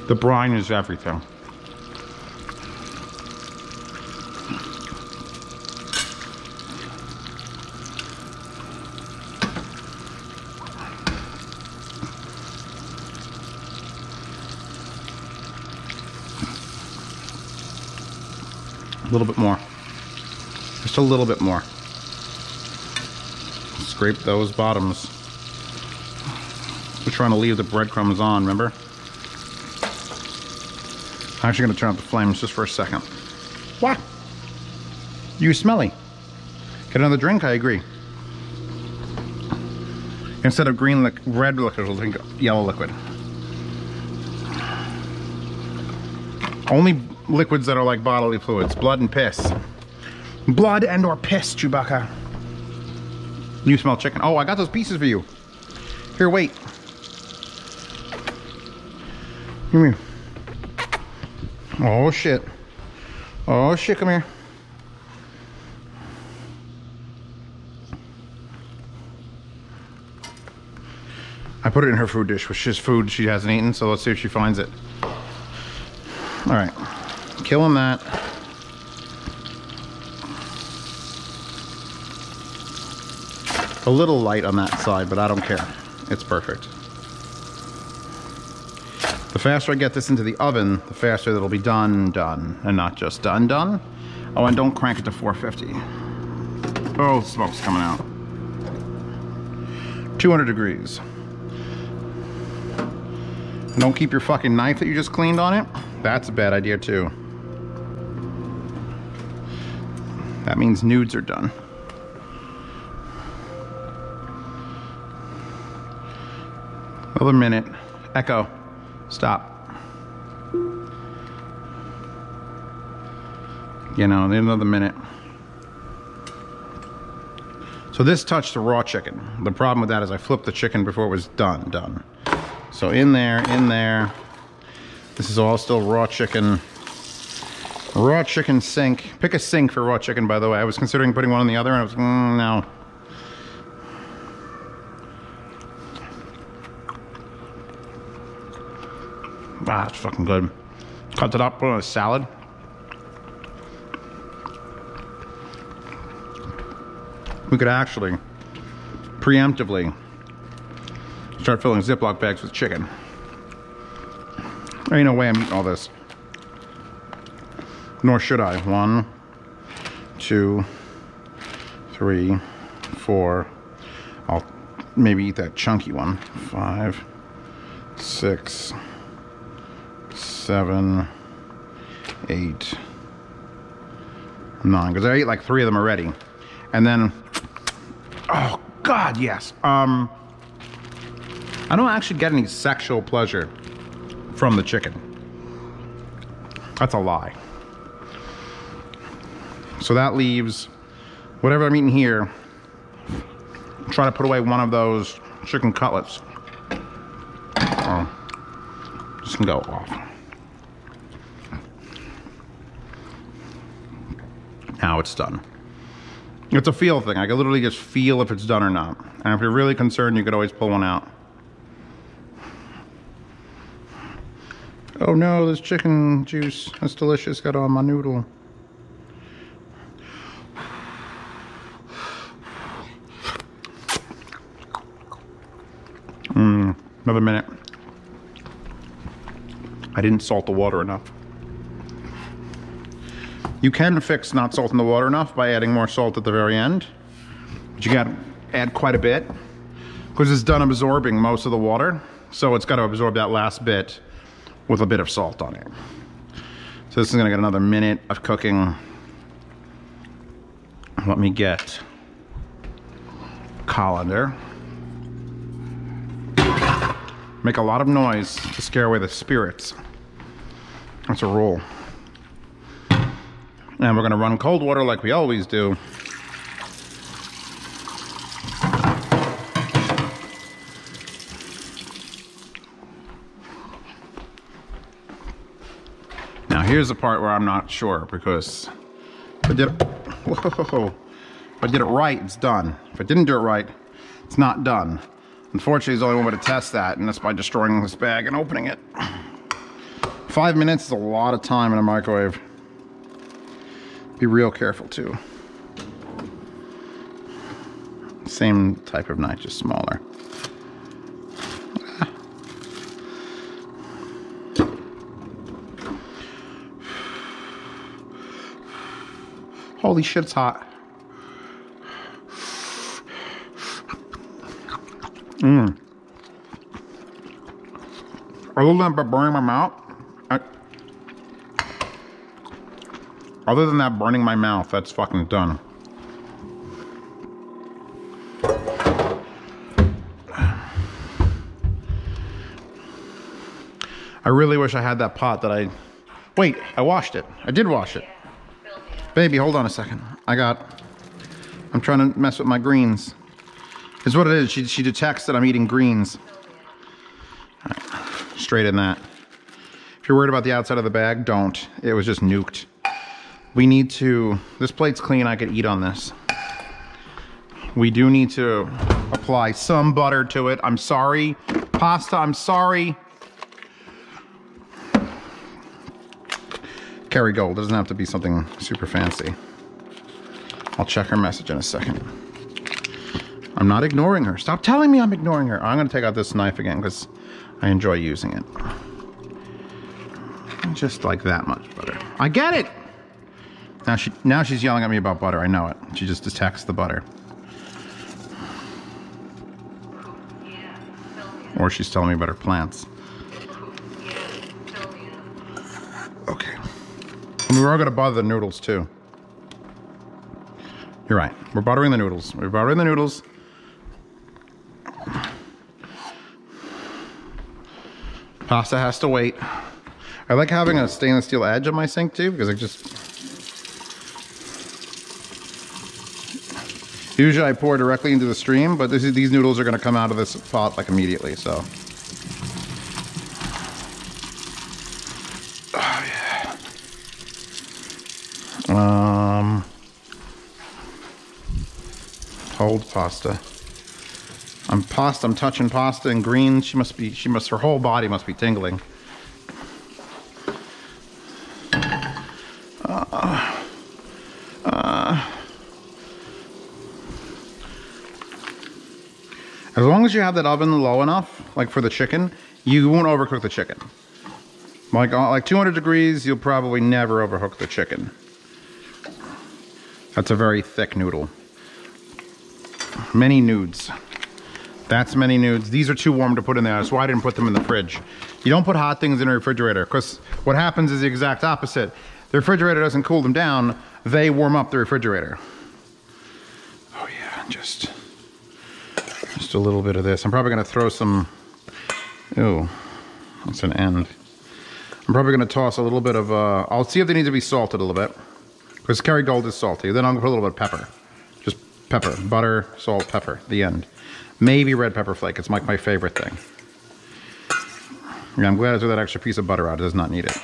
The brine is everything. A little bit more. Just a little bit more. Scrape those bottoms. We're trying to leave the breadcrumbs on, remember? I'm actually going to turn up the flames just for a second. What? You smelly. Get another drink? I agree. Instead of red liquid, we'll drink yellow liquid. Only liquids that are like bodily fluids. Blood and piss. Blood and or piss, Chewbacca. You smell chicken. Oh, I got those pieces for you. Here, wait. Come here. Oh, shit. Oh, shit, come here. I put it in her food dish, which is food she hasn't eaten, so let's see if she finds it. All right. Killing that. A little light on that side, but I don't care. It's perfect. The faster I get this into the oven, the faster it'll be done, and not just done. Oh, and don't crank it to 450. Oh, smoke's coming out. 200 degrees. And don't keep your fucking knife that you just cleaned on it. That's a bad idea too. That means nudes are done. Another minute. Echo. Stop. You know, another minute. So this touched the raw chicken. The problem with that is I flipped the chicken before it was done. So in there. This is all still raw chicken. Raw chicken sink. Pick a sink for raw chicken, by the way. I was considering putting one on the other, and I was, no. Ah, it's fucking good. Cut it up, put it on a salad. We could actually preemptively start filling Ziploc bags with chicken. There ain't no way I'm eating all this. Nor should I. 1, 2, 3, 4. I'll maybe eat that chunky one. 5, 6, 7, 8, 9. Because I ate like 3 of them already. And then, oh God, yes. I don't actually get any sexual pleasure from the chicken. That's a lie. So that leaves whatever I'm eating here. Try to put away one of those chicken cutlets. Oh, just can go off. Now it's done. It's a feel thing. I can literally just feel if it's done or not. And if you're really concerned, you could always pull one out. Oh no, this chicken juice. That's delicious. Got on my noodle. Another minute. I didn't salt the water enough. You can fix not salting the water enough by adding more salt at the very end. But you gotta add quite a bit because it's done absorbing most of the water. So it's got to absorb that last bit with a bit of salt on it. So this is gonna get another minute of cooking. Let me get colander. Make a lot of noise to scare away the spirits. That's a rule. And we're gonna run cold water like we always do. Now here's the part where I'm not sure, because if I did, whoa, if I did it right, it's done. If I didn't do it right, it's not done. Unfortunately, there's only one way to test that, and that's by destroying this bag and opening it. 5 minutes is a lot of time in a microwave. Be real careful too. Same type of knife, just smaller. Holy shit, it's hot. Other than burning my mouth, other than that burning my mouth, that's fucking done. I really wish I had that pot that I... Wait, I washed it. I did wash it. Baby, hold on a second. I'm trying to mess with my greens. It's what it is. She detects that I'm eating greens. All right, straight in that. If you're worried about the outside of the bag, don't. It was just nuked. We need to... This plate's clean. I could eat on this. We do need to apply some butter to it. I'm sorry. Pasta, I'm sorry. Kerrygold. Doesn't have to be something super fancy. I'll check her message in a second. I'm not ignoring her. Stop telling me I'm ignoring her. I'm going to take out this knife again because I enjoy using it. Just like that much butter. I get it! Now she's yelling at me about butter. I know it. She just detects the butter. Or she's telling me about her plants. Okay. And we are going to butter the noodles too. You're right. We're buttering the noodles. We're buttering the noodles. Pasta has to wait. I like having a stainless steel edge on my sink too, because I just... Usually I pour directly into the stream, but these noodles are going to come out of this pot like immediately, so... Oh, yeah. Hold pasta. I'm touching pasta and green. Her whole body must be tingling. As long as you have that oven low enough, like for the chicken, you won't overcook the chicken. Like 200 degrees, you'll probably never overcook the chicken. That's a very thick noodle. Many nudes. That's many nudes. These are too warm to put in there. That's why I didn't put them in the fridge. You don't put hot things in a refrigerator, because what happens is the exact opposite. The refrigerator doesn't cool them down, they warm up the refrigerator. Oh yeah, just a little bit of this. I'm probably gonna throw some, ew, that's an end. I'm probably gonna toss a little bit of, I'll see if they need to be salted a little bit, because Kerrygold is salty. Then I'm gonna put a little bit of pepper. Just pepper, butter, salt, pepper, the end. Maybe red pepper flake, it's like my favorite thing. Yeah, I'm glad I threw that extra piece of butter out, it does not need it.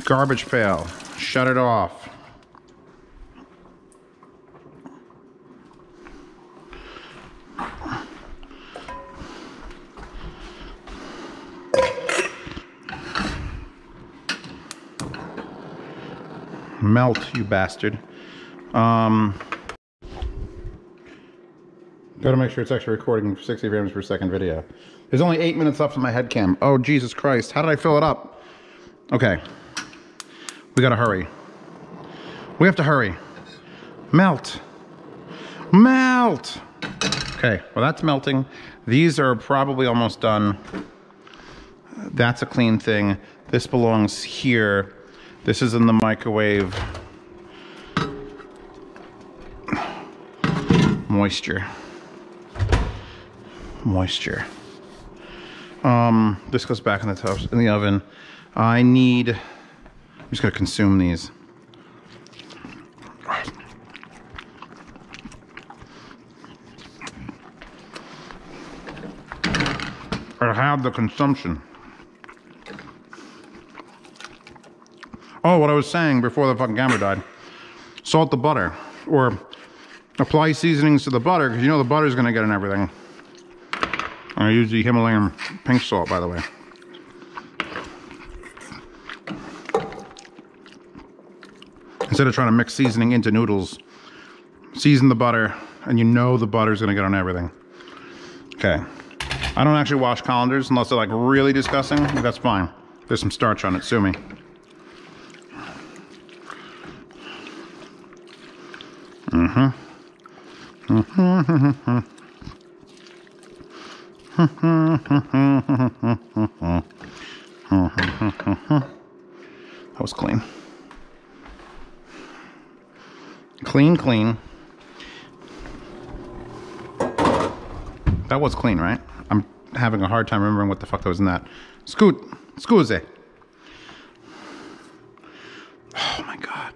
Garbage pail, shut it off. Melt, you bastard. Gotta make sure it's actually recording 60 frames per second video. There's only 8 minutes left on my head cam. Oh, Jesus Christ. How did I fill it up? Okay. We gotta hurry. We have to hurry. Melt. Melt! Okay, well that's melting. These are probably almost done. That's a clean thing. This belongs here. This is in the microwave. Moisture. Moisture. This goes back in the toast in the oven. I'm just gonna consume these. I have the consumption. Oh, what I was saying before the fucking camera died. Salt the butter, or apply seasonings to the butter, because you know the butter's gonna get in everything. I use the Himalayan pink salt, by the way. Instead of trying to mix seasoning into noodles, season the butter, and you know the butter's gonna get on everything. Okay. I don't actually wash colanders unless they're like really disgusting. That's fine. There's some starch on it, sue me. That was clean. Clean, clean. That was clean, right? I'm having a hard time remembering what the fuck that was in that. Scusi. Oh my God.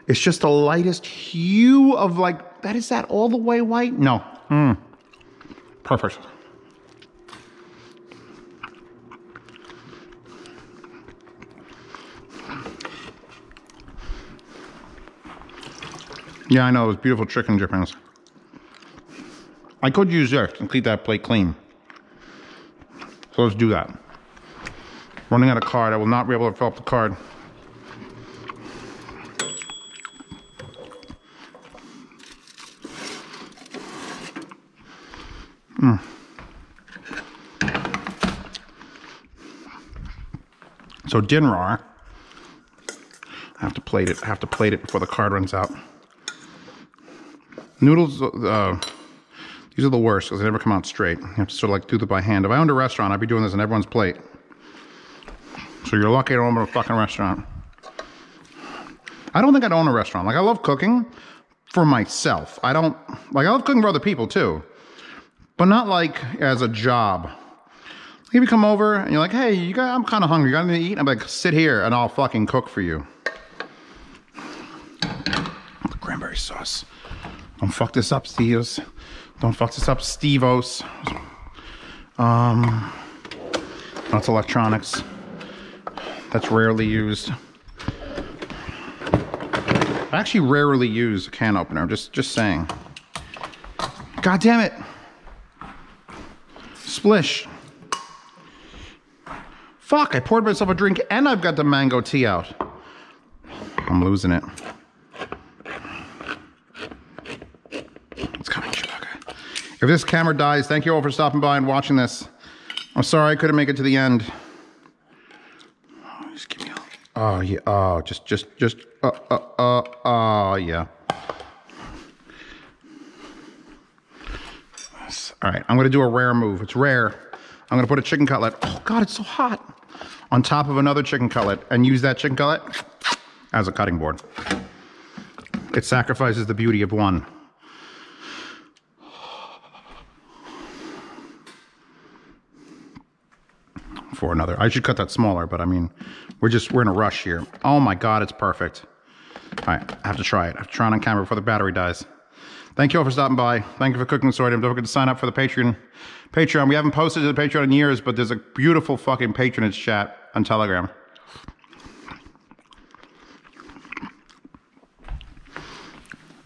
It's just the lightest hue of like, is that all the way white? No. Perfect. Yeah, I know, those beautiful chicken drippings. I could use this and keep that plate clean. So let's do that. Running out of card, I will not be able to fill up the card. So dinner, I have to plate it. I have to plate it before the card runs out. Noodles, these are the worst because they never come out straight. You have to sort of like do them by hand. If I owned a restaurant, I'd be doing this on everyone's plate. So you're lucky I don't own a fucking restaurant. I don't think I'd own a restaurant. Like, I love cooking for myself. I love cooking for other people too. But not like as a job. If you come over and you're like, hey, I'm kind of hungry. You got anything to eat? I'm like, sit here and I'll fucking cook for you. The cranberry sauce. Don't fuck this up, Steve's. Don't fuck this up, Steve-Os. That's electronics. That's rarely used. I actually rarely use a can opener. Just saying. God damn it. Splish. Fuck, I poured myself a drink and I've got the mango tea out. I'm losing it. It's coming, okay. If this camera dies, thank you all for stopping by and watching this. I'm sorry I couldn't make it to the end. Oh, just give me a... Oh, yeah. Oh, yeah. All right, I'm gonna do a rare move. It's rare. I'm gonna put a chicken cutlet. Oh God, it's so hot. On top of another chicken cutlet and use that chicken cutlet as a cutting board. It sacrifices the beauty of one. For another. I should cut that smaller, but I mean, we're in a rush here. Oh my God, it's perfect. All right, I have to try it. I have to try it on camera before the battery dies. Thank you all for stopping by. Thank you for cooking this item. Don't forget to sign up for the Patreon. We haven't posted to the Patreon in years, but there's a beautiful fucking patronage chat on Telegram.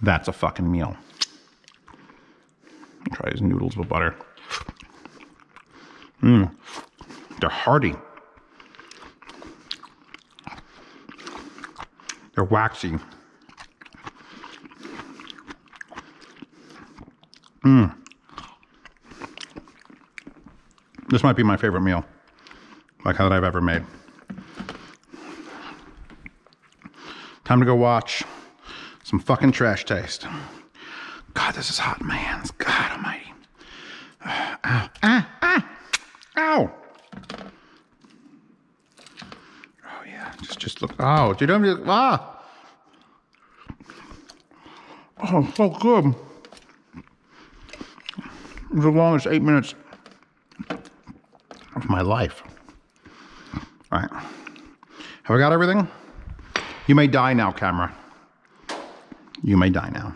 That's a fucking meal. Try these noodles with butter. They're hearty. They're waxy. This might be my favorite meal, like that I've ever made. Time to go watch some fucking Trash Taste. God, this is hot in my hands. God almighty. Ow. Oh yeah, just look. Oh, you don't. Oh, so good. was the longest 8 minutes of my life. All right. Have I got everything? You may die now, camera. You may die now.